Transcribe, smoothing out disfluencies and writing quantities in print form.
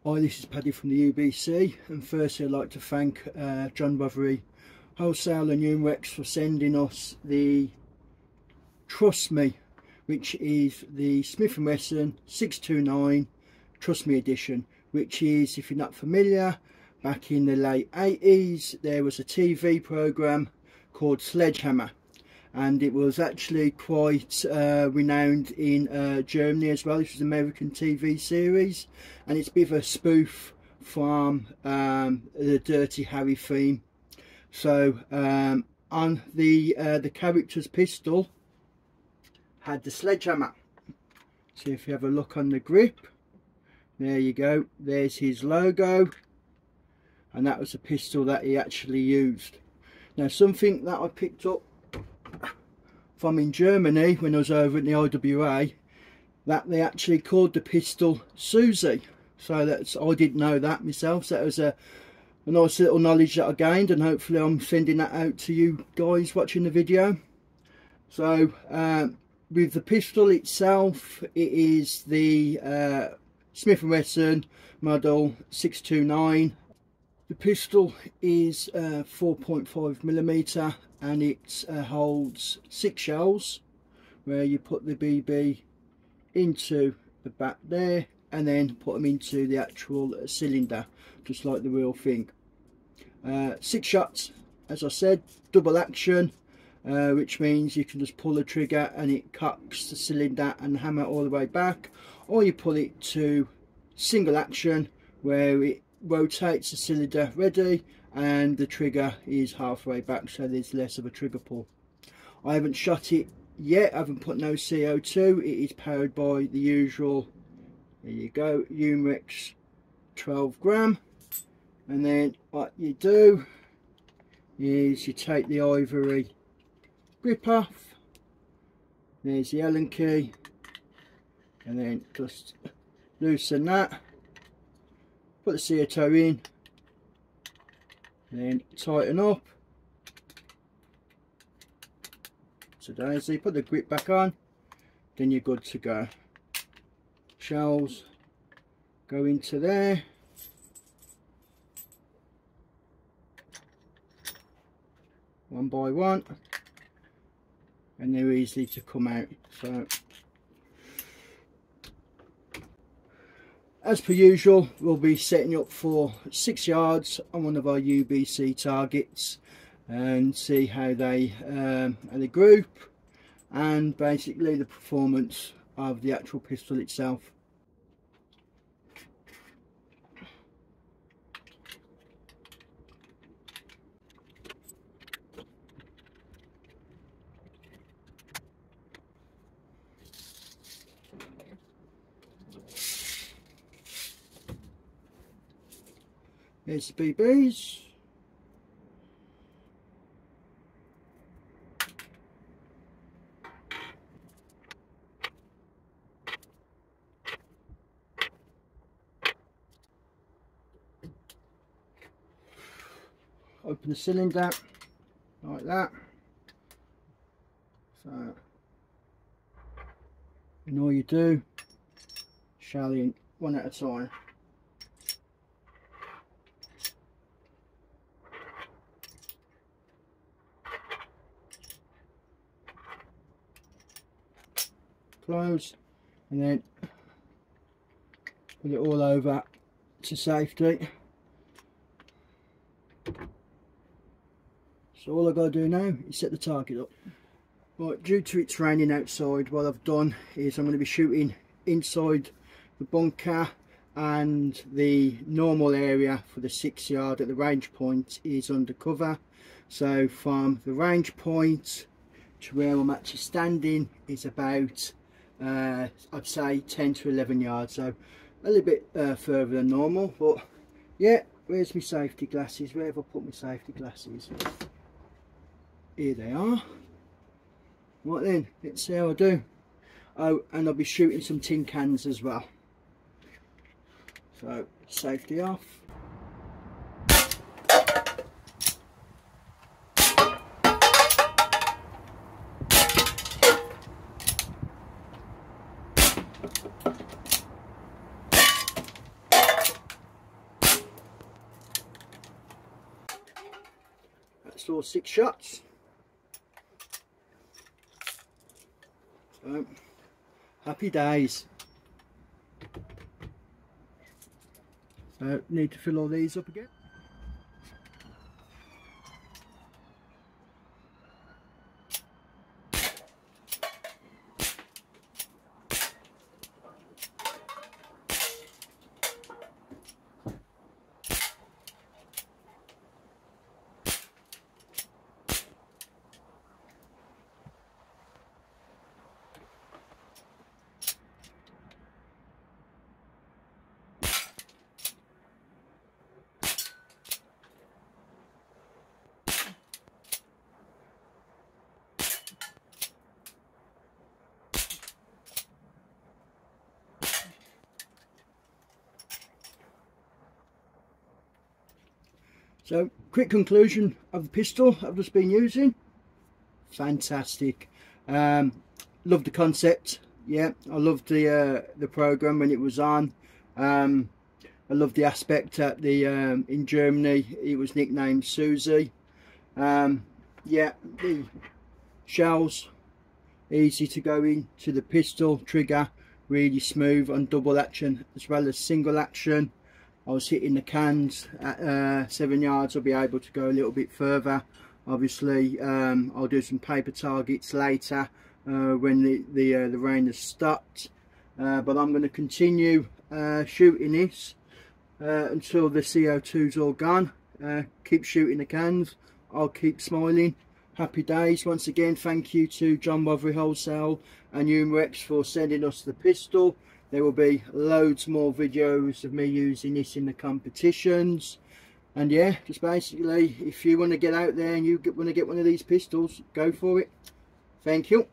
Hi, this is Paddy from the UBC, and firstly I'd like to thank John Bothery Wholesale and Umarex for sending us the Trust Me, which is the Smith & Wesson 629 Trust Me edition, which is, if you're not familiar, back in the late 80s there was a TV programme called Sledgehammer, and it was actually quite renowned in Germany as well. This was an American TV series, and it's a bit of a spoof from the Dirty Harry theme. So on the character's pistol had the sledgehammer. So if you have a look on the grip, there you go, there's his logo, and that was the pistol that he actually used. Now, something that I picked up from in Germany when I was over at the IWA, that they actually called the pistol Suzy. So that's, I didn't know that myself, so that was a nice little knowledge that I gained, and hopefully I'm sending that out to you guys watching the video. So with the pistol itself, it is the Smith & Wesson model 629. The pistol is 4.5mm, and it holds 6 shells, where you put the BB into the back there and then put them into the actual cylinder, just like the real thing. 6 shots, as I said, double action, which means you can just pull the trigger and it cocks the cylinder and hammer all the way back, or you pull it to single action where it rotates the cylinder ready and the trigger is halfway back, so there's less of a trigger pull. I haven't shot it yet, I haven't put no CO2. It is powered by the usual, there you go, Umarex 12 gram. And then what you do is you take the ivory grip off, there's the Allen key, and then just loosen that, put the CO2 in, then tighten up. So daisy, put the grip back on, then you're good to go. Shells go into there. One by one, and they're easy to come out. So as per usual, we'll be setting up for 6 yards on one of our UBC targets and see how they group, and basically the performance of the actual pistol itself. Here's the BBs. Open the cylinder like that. So, and all you do, shelling one at a time. Close, and then put it all over to safety. So all I've got to do now is set the target up. Right, due to it's raining outside, what I've done is I'm going to be shooting inside the bunker, and the normal area for the 6 yard at the range point is undercover. So from the range point to where I'm actually standing is about I'd say 10 to 11 yards, so a little bit further than normal. But yeah, where's my safety glasses? Where have I put my safety glasses? Here they are. Right then, let's see how I do. Oh, and I'll be shooting some tin cans as well. So safety off. shots or 6 shots. So, happy days. So need to fill all these up again. So, quick conclusion of the pistol I've just been using. Fantastic. Loved the concept. Yeah, I loved the program when it was on. I loved the aspect that the in Germany it was nicknamed Suzy. Yeah, the shells easy to go into the pistol, trigger really smooth on double action as well as single action. I was hitting the cans at 7 yards. I'll be able to go a little bit further. Obviously, I'll do some paper targets later when the rain has stopped. But I'm going to continue shooting this until the CO2's all gone. Keep shooting the cans. I'll keep smiling. Happy days. Once again, thank you to John Bothery Wholesale and Umarex for sending us the pistol. There will be loads more videos of me using this in the competitions. And yeah, just basically, if you want to get out there and you want to get one of these pistols, go for it. Thank you.